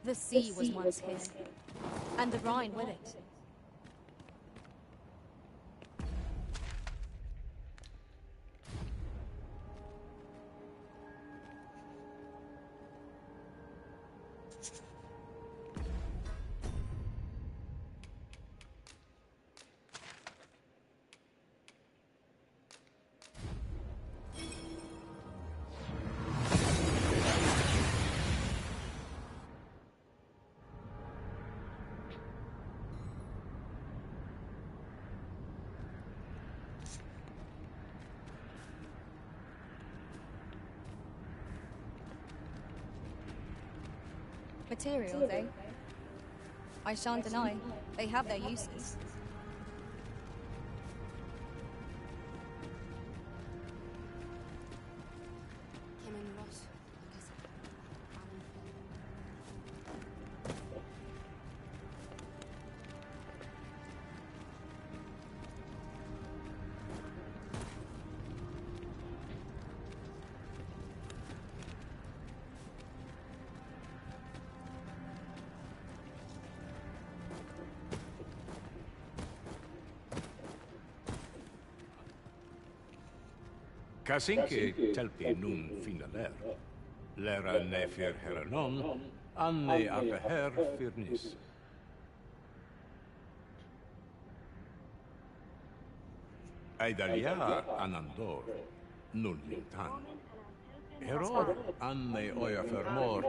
The sea was once his, and the Rhine with it. Materials, eh? I shan't deny, they have their uses. Casinque telpi nun finaler. Lera ne fir heranon, anne apeher firnis. Aidalia anandor, nun lintan. Heror anne oia fermor,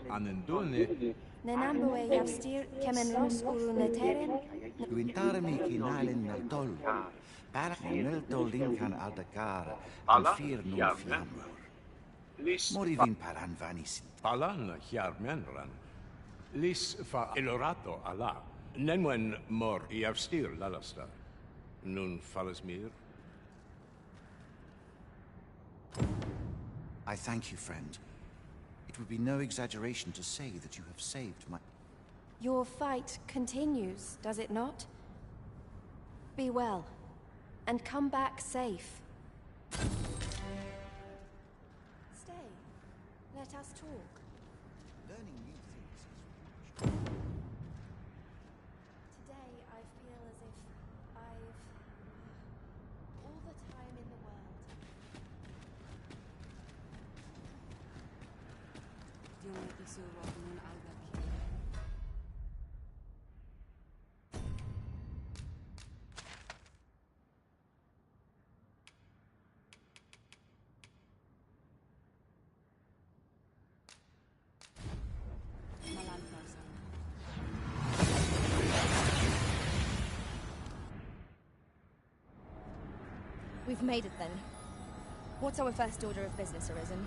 anendune. Nenambue javstir kemen los uruneteren. Gwintarmi kinalin nel tol. Para nel tolin kan aldagar an fir nun flamur. Morivin paran vanis. Palan hjarmenran. Lis fa elorato ala. Nenwen mor javstir lalasta. Nun falles mir. I thank you, friend. It would be no exaggeration to say that you have saved my... Your fight continues, does it not? Be well, and come back safe. Stay. Let us talk. Learning new things is... Today, I feel as if I've... all the time in the world. We've made it then. What's our first order of business, Arisen?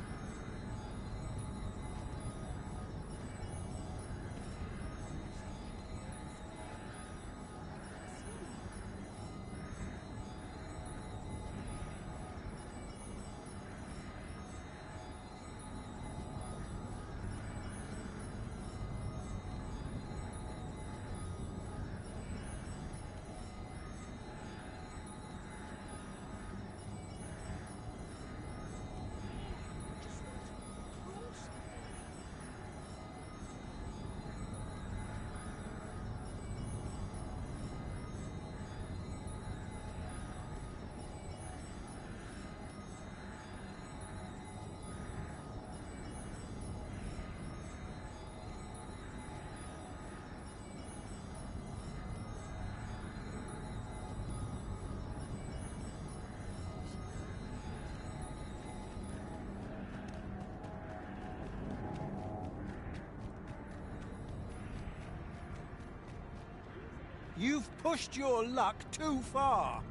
You've pushed your luck too far.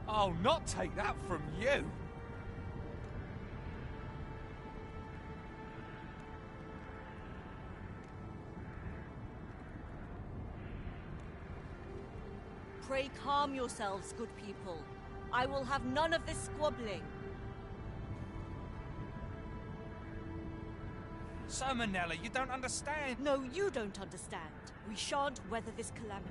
I'll not take that from you. Pray calm yourselves, good people. I will have none of this squabbling. So, Manella, you don't understand. No, you don't understand. We shan't weather this calamity.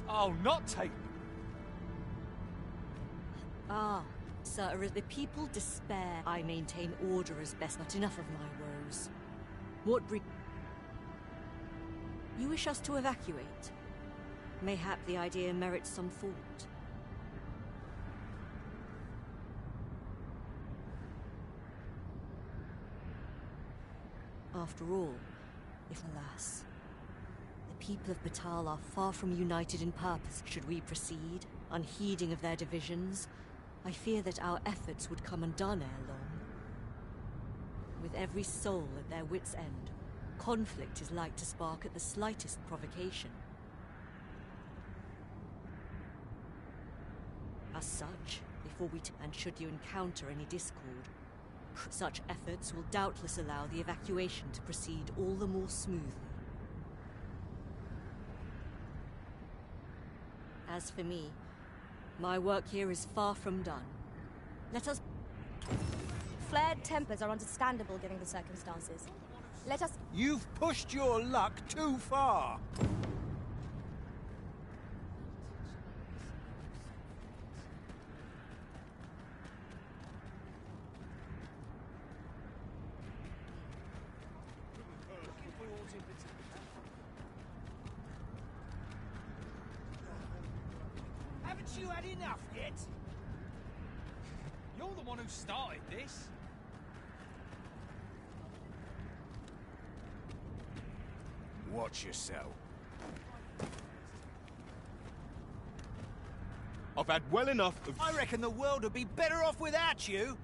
I'll not take... Ah, sir, as the people despair, I maintain order as best. Not enough of my woes. What You wish us to evacuate? Mayhap the idea merits some thought. After all, if alas, the people of Batal are far from united in purpose, should we proceed, unheeding of their divisions, I fear that our efforts would come undone ere long. With every soul at their wits' end, conflict is like to spark at the slightest provocation. As such, before and should you encounter any discord, such efforts will doubtless allow the evacuation to proceed all the more smoothly. As for me, my work here is far from done. Let us... Flared tempers are understandable given the circumstances. Let us... You've pushed your luck too far. Haven't you had enough yet? You're the one who started this. Watch yourself. I've had well enough of... I reckon the world would be better off without you.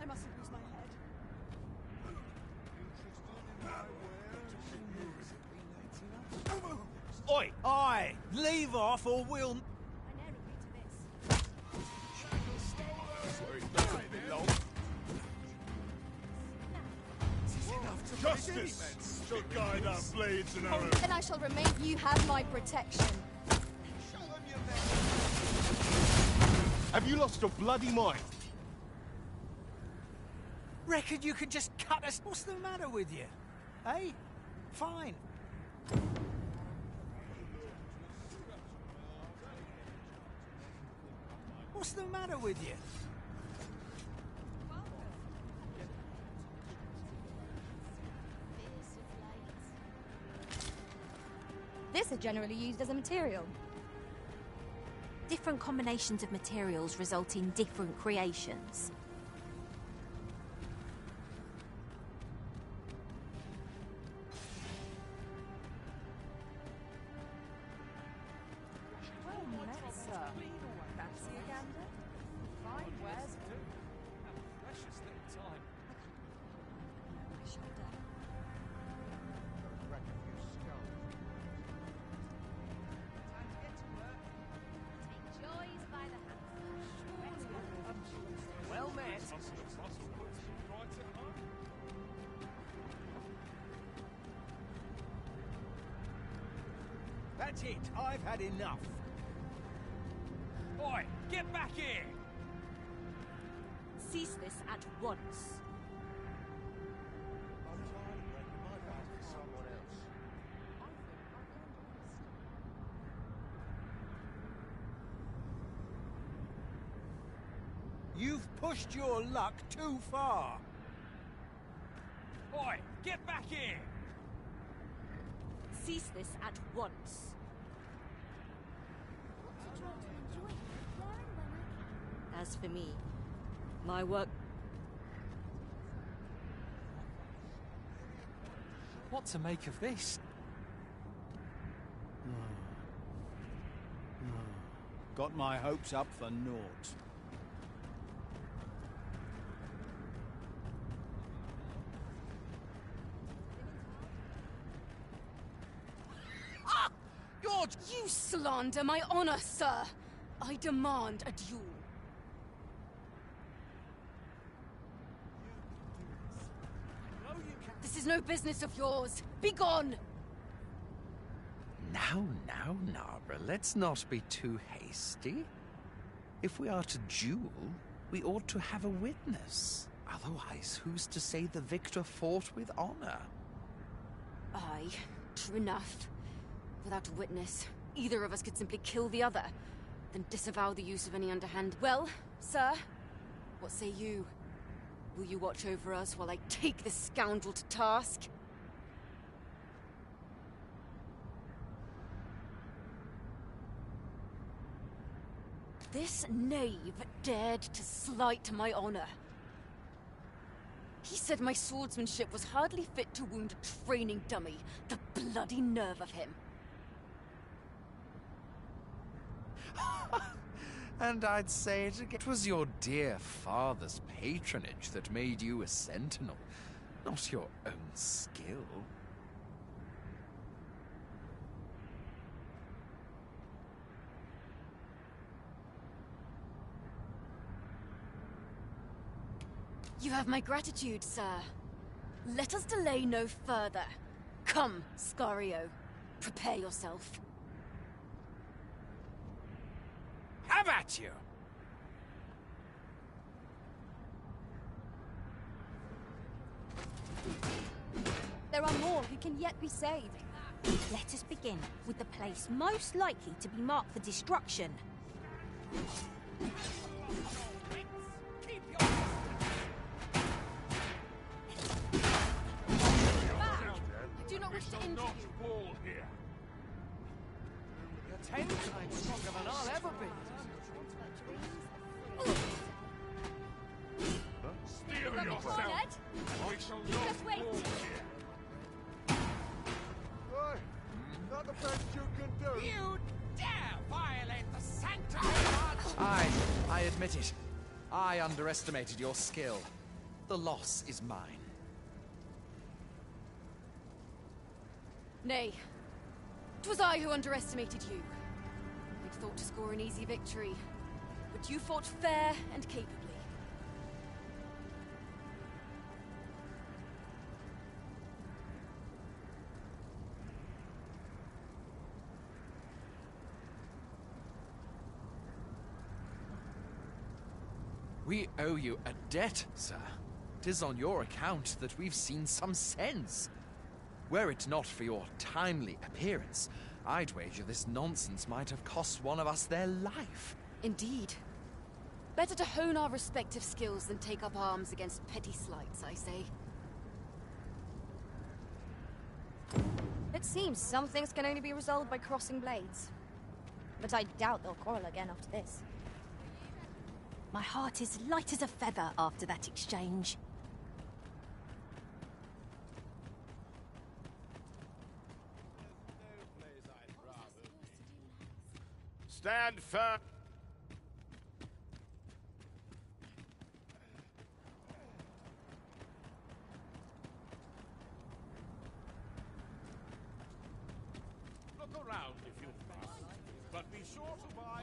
I mustn't lose my head. Oi! Aye! Leave off or we'll... I never agreed to this. Justice shall guide our blades and arrows. Then I shall remain. You have my protection. Have you lost your bloody mind? Reckon you could just cut us? What's the matter with you? Eh? Fine. What's the matter with you? This is generally used as a material. Different combinations of materials result in different creations. That's it. I've had enough. Oi, get back here! Cease this at once. You've pushed your luck too far. Oi, get back here! Cease this at once. As for me, my work... What to make of this? Got my hopes up for naught. charge! You slander my honor, sir! I demand a duel. This is no business of yours. Be gone! Now, Nara, let's not be too hasty. If we are to duel, we ought to have a witness. Otherwise, who's to say the victor fought with honor? Aye, true enough. Without a witness, either of us could simply kill the other, then disavow the use of any underhand. Well, sir, what say you? Will you watch over us while I take this scoundrel to task? This knave dared to slight my honor. He said my swordsmanship was hardly fit to wound a training dummy. The bloody nerve of him. And I'd say it again. It was your dear father's patronage that made you a sentinel, not your own skill. You have my gratitude, sir. Let us delay no further. Come, Scario. Prepare yourself. Have at you! There are more who can yet be saved. Let us begin with the place most likely to be marked for destruction. I do not wish to injure you. You're 10 times stronger than I'll ever be. Steel yourself! I shall not Just wait. fall here! Oi! Not the best you can do! You dare violate the sanctum of I admit it. I underestimated your skill. The loss is mine. Nay. 'Twas I who underestimated you. I'd thought to score an easy victory, but you fought fair and capably. We owe you a debt, sir. 'Tis on your account that we've seen some sense. Were it not for your timely appearance, I'd wager this nonsense might have cost one of us their life. Indeed. Better to hone our respective skills than take up arms against petty slights, I say. It seems some things can only be resolved by crossing blades. But I doubt they'll quarrel again after this. My heart is light as a feather after that exchange. Stand firm! Look around if you must, but be sure to buy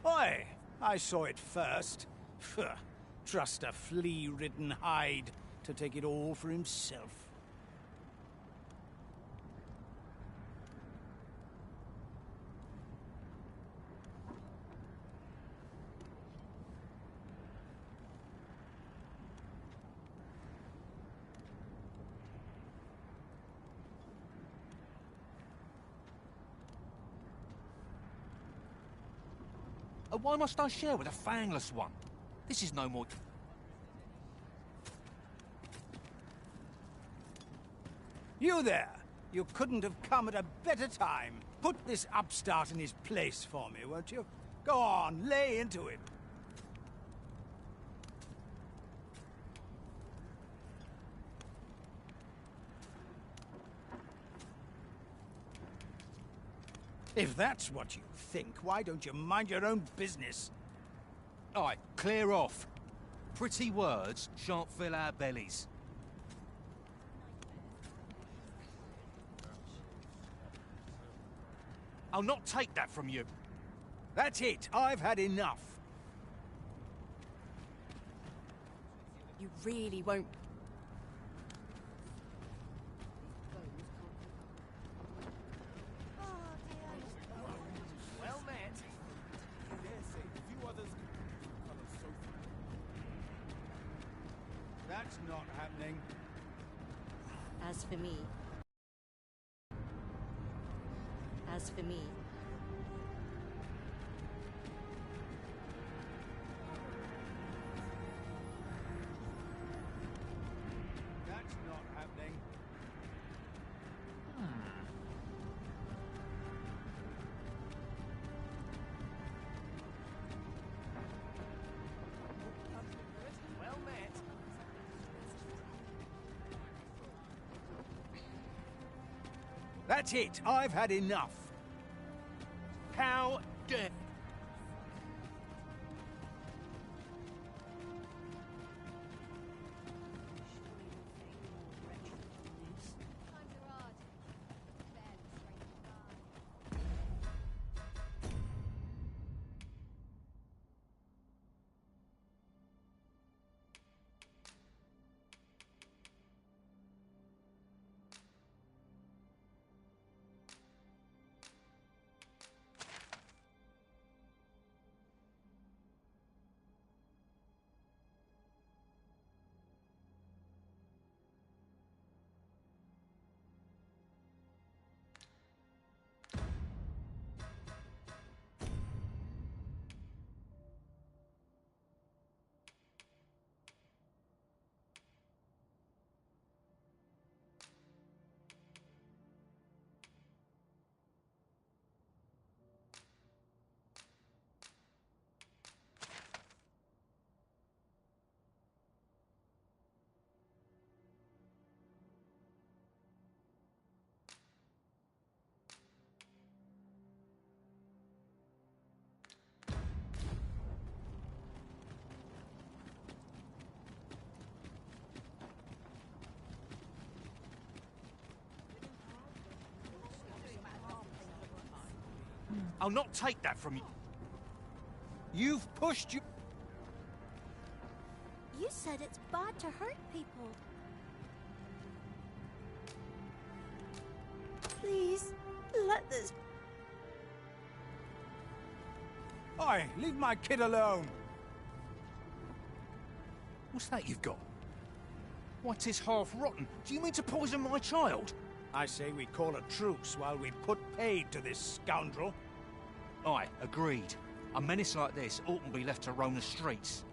all. Oi! I saw it first. Pfft, trust a flea-ridden hide to take it all for himself. Why must I share with a fangless one? This is no more... You there! You couldn't have come at a better time. Put this upstart in his place for me, won't you? Go on, lay into him. If that's what you think, why don't you mind your own business? Aye, clear off. Pretty words shan't fill our bellies. I'll not take that from you. That's it. I've had enough. You really won't... Well met. That's not happening. As for me... As for me... That's not happening. Well met. That's it. I've had enough. How dare... I'll not take that from you. You've pushed you... You said it's bad to hurt people. Please, let this... Oi, leave my kid alone. What's that you've got? Why, 'tis half rotten. Do you mean to poison my child? I say we call a truce while we put paid to this scoundrel. Aye, agreed. A menace like this oughtn't be left to roam the streets.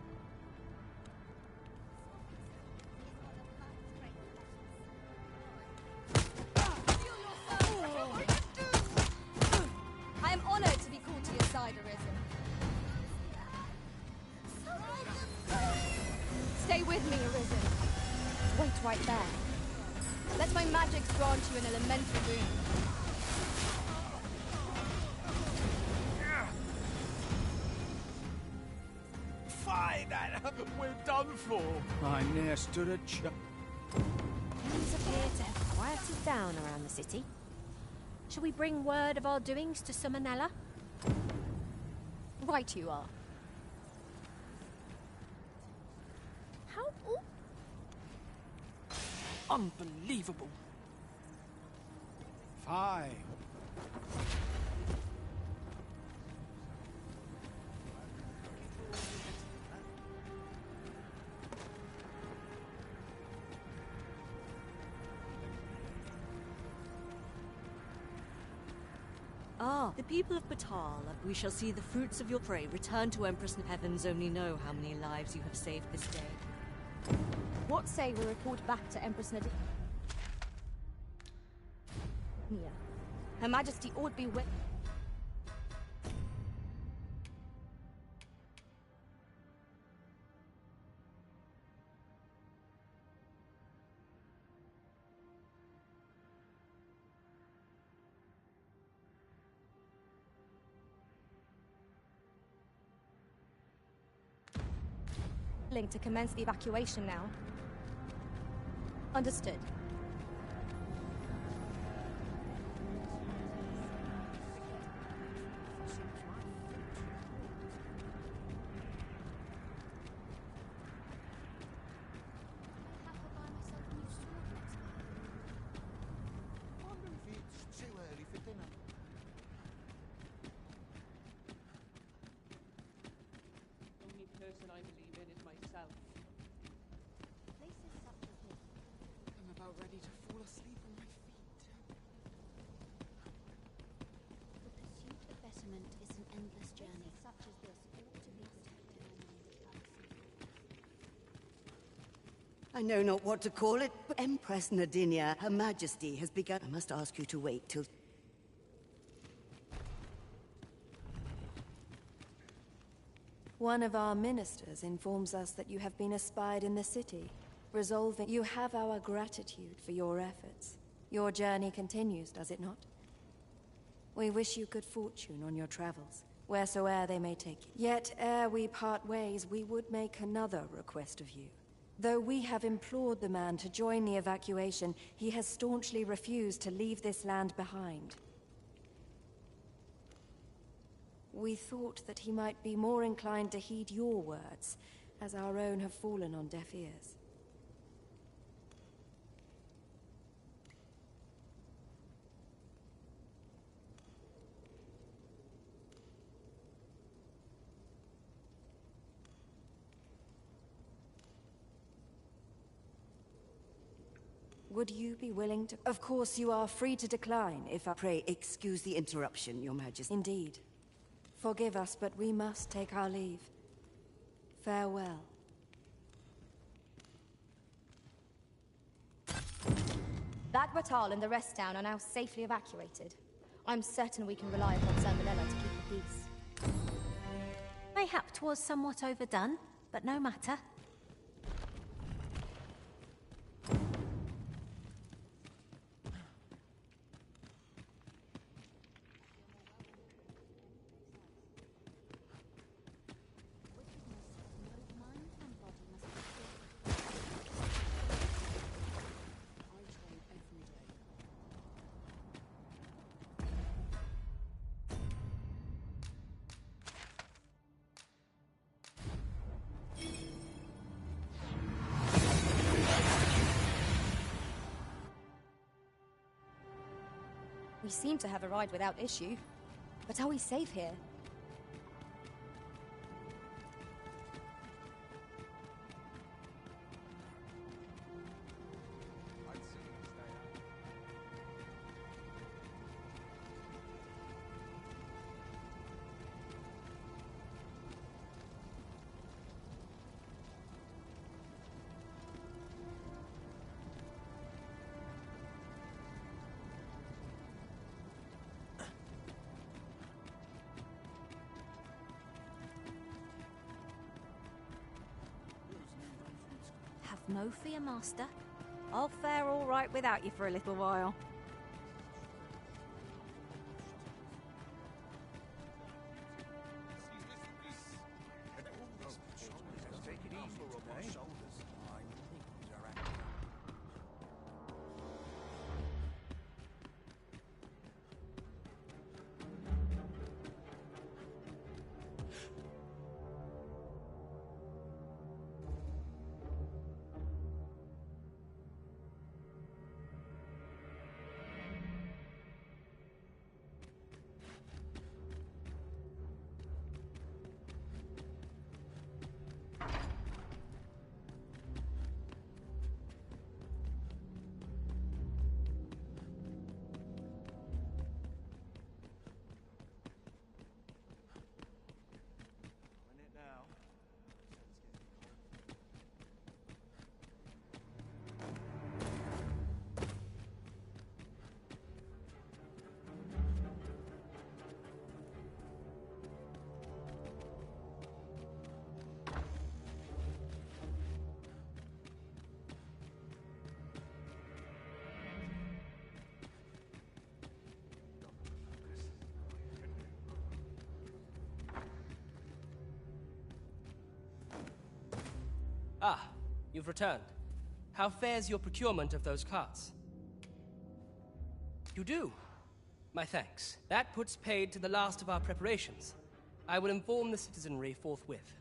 I am honored to be called to your side, Arisen. Stay with me, Arisen. Wait right there. Let my magic grant you an elemental boon. Fine, we're done for. I ne'er stood a chance. Things appear to have quieted down around the city. Shall we bring word of our doings to Summonella? Right you are. How... Unbelievable. Fine. Ah, the people of Batal, we shall see the fruits of your prey return to Empress. Heavens only know how many lives you have saved this day. What say we report back to Empress Nadia? Her Majesty ought be with... to commence the evacuation now. Understood. I know not what to call it, but Empress Nadinia, Her Majesty, has begun. I must ask you to wait till... One of our ministers informs us that you have been espied in the city. Resolving, you have our gratitude for your efforts. Your journey continues, does it not? We wish you good fortune on your travels, wheresoe'er they may take you. Yet, ere we part ways, we would make another request of you. Though we have implored the man to join the evacuation, he has staunchly refused to leave this land behind. We thought that he might be more inclined to heed your words, as our own have fallen on deaf ears. Would you be willing to... Of course, you are free to decline if I... Pray excuse the interruption, Your Majesty. Indeed. Forgive us, but we must take our leave. Farewell. That Batal and the rest down are now safely evacuated. I'm certain we can rely upon Zermanella to keep the peace. Mayhap 'twas somewhat overdone, but no matter. We seem to have arrived without issue. But are we safe here? No fear, Master. I'll fare all right without you for a little while. Ah, you've returned. How fares your procurement of those carts? You do? My thanks. That puts paid to the last of our preparations. I will inform the citizenry forthwith.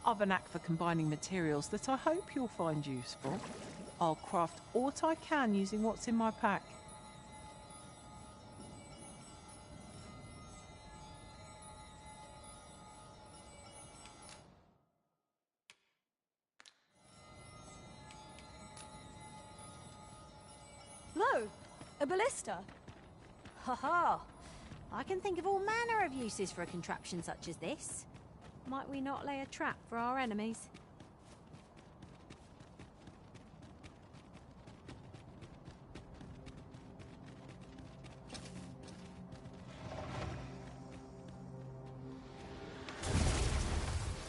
I've an knack for combining materials that I hope you'll find useful. I'll craft aught I can using what's in my pack. Lo, a ballista. Ha ha! I can think of all manner of uses for a contraption such as this. Might we not lay a trap for our enemies?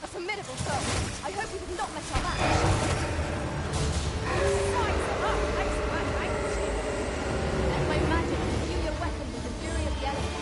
A formidable foe. I hope we did not miss our match. Let my magic imbue your weapon with the fury of the elements.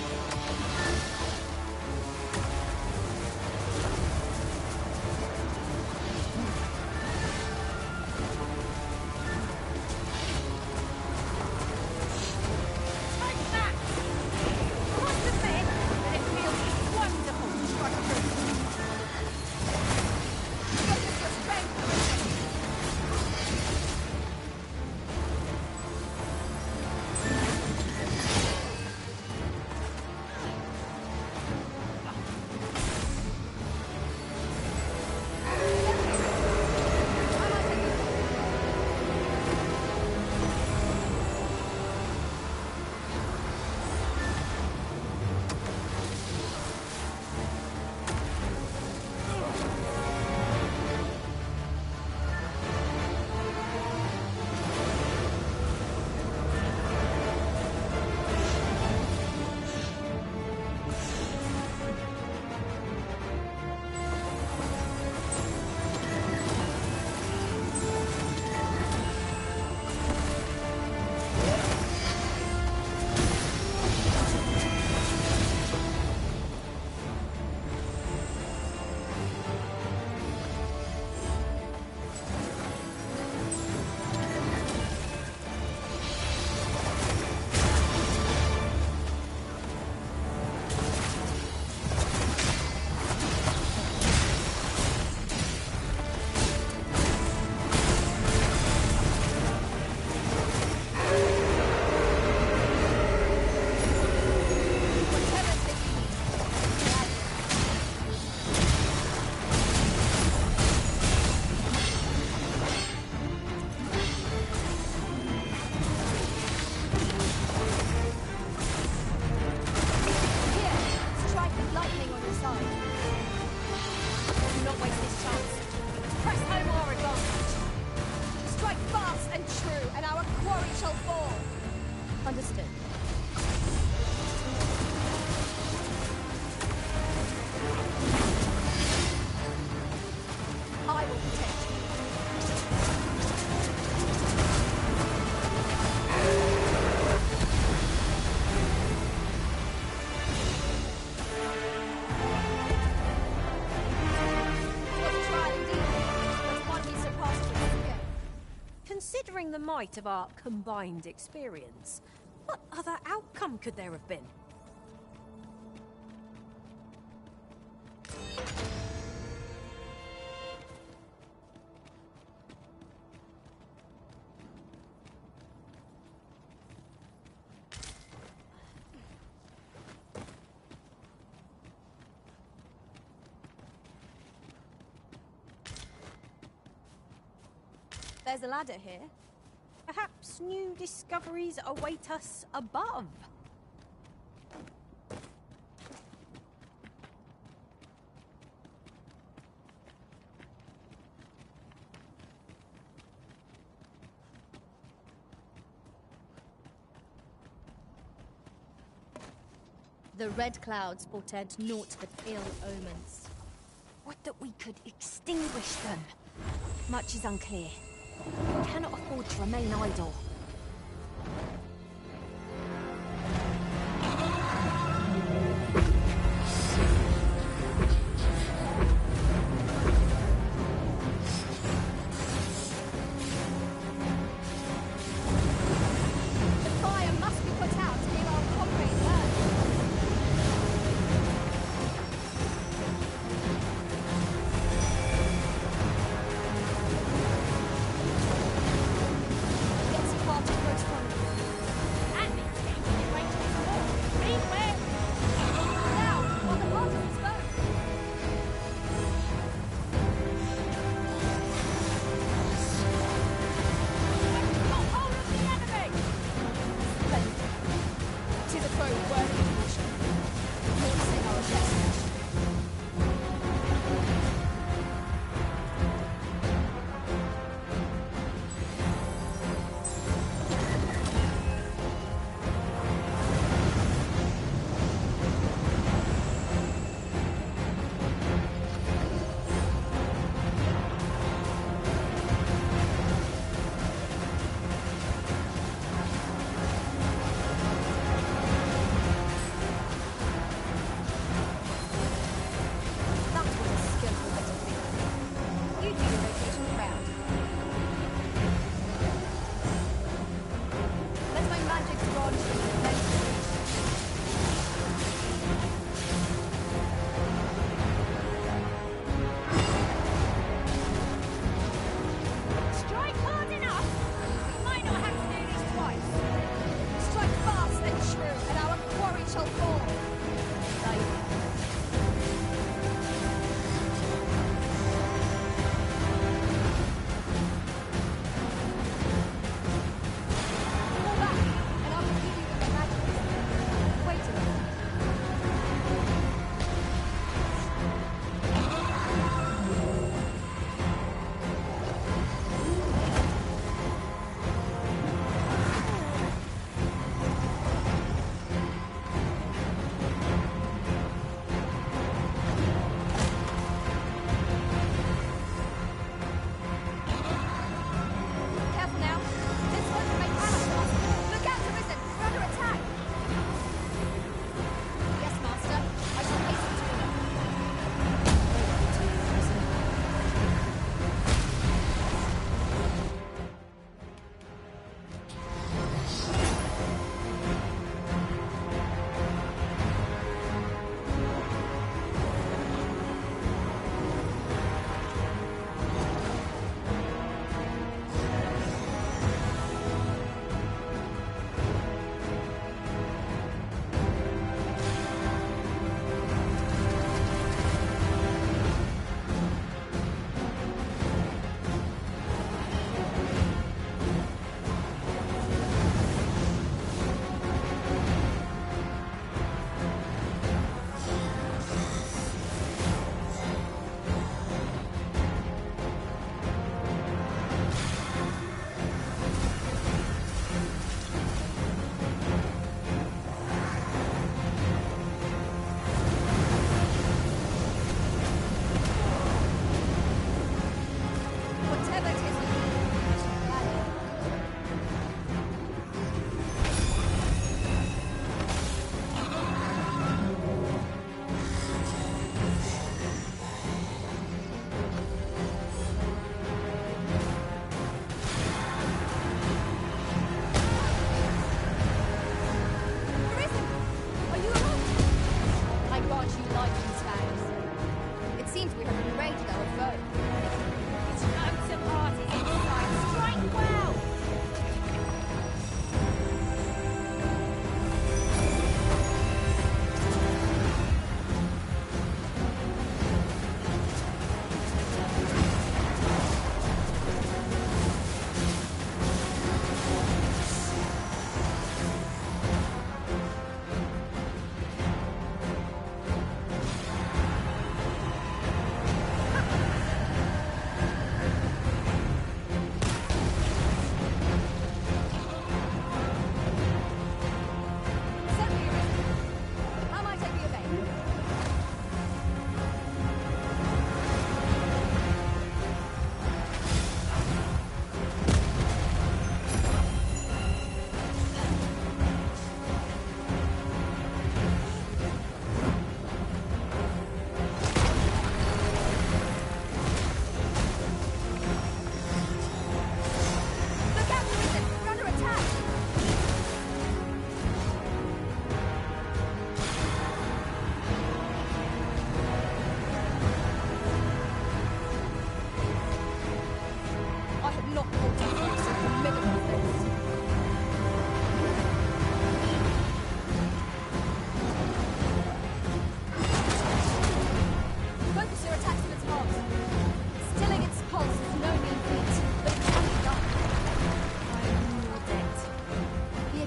Understood. I will protect you. Considering the might of our combined experience, what other outcome could there have been? There's a ladder here. Perhaps new discoveries await us above. The red clouds portend naught but ill omens. Would that we could extinguish them. Much is unclear. We cannot afford to remain idle.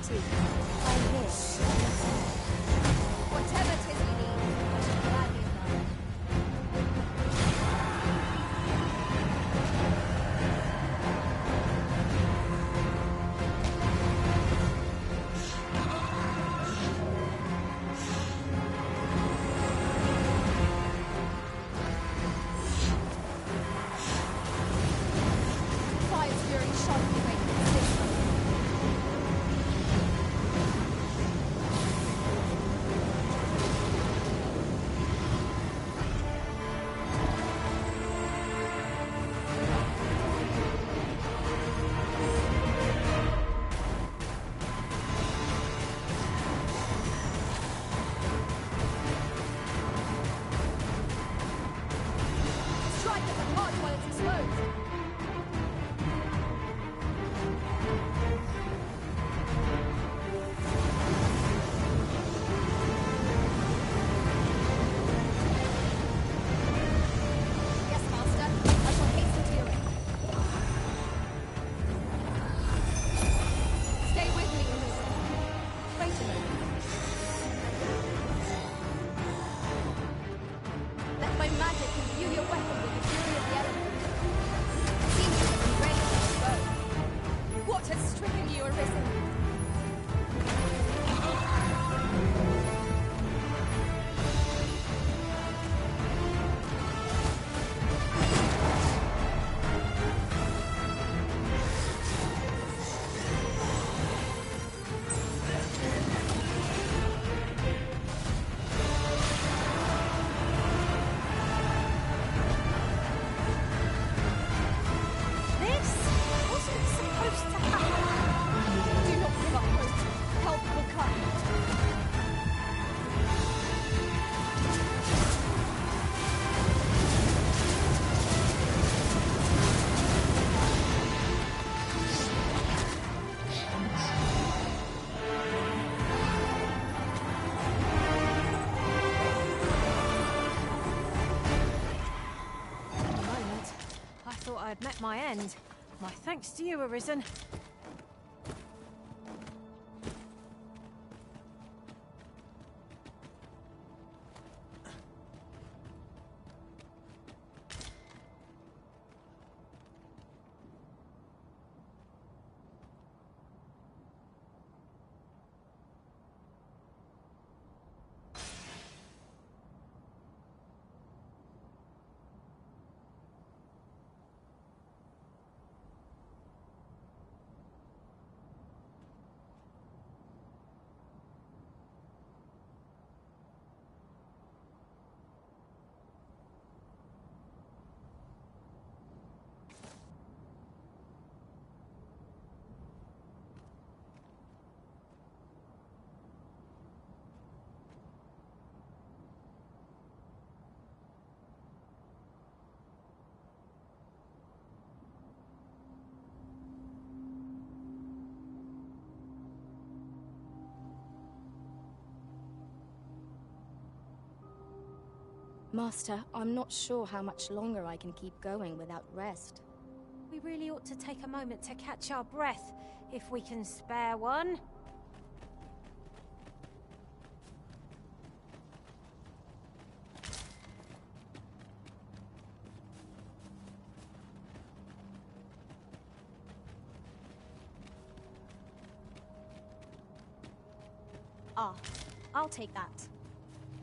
too. I'm here. Whatever 'tis you need, I shall gladly oblige. Fire's fury sharply breaking the system. Strike at the heart while it's exposed. Yes, Master. I shall hasten to your aid. Stay with me, Elizabeth. Wait a moment. Let my magic imbue your weapon with the fury of the element. Seems you have embraced our foe. What has stricken you, Arisen? This wasn't supposed to happen. Do not give up hope. Help will come. For a moment, I thought I had met my end. My thanks to you, Arisen. Master, I'm not sure how much longer I can keep going without rest. We really ought to take a moment to catch our breath, if we can spare one. Ah, I'll take that.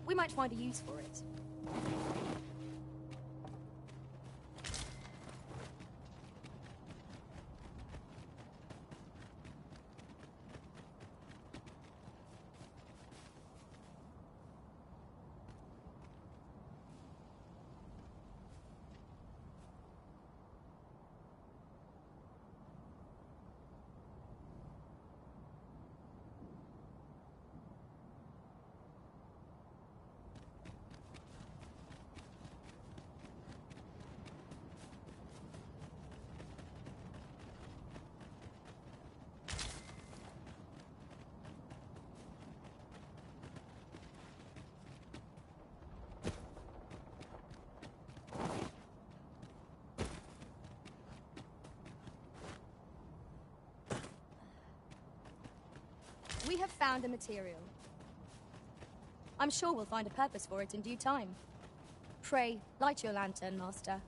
We might find a use for it. We have found a material. I'm sure we'll find a purpose for it in due time. Pray, light your lantern, Master.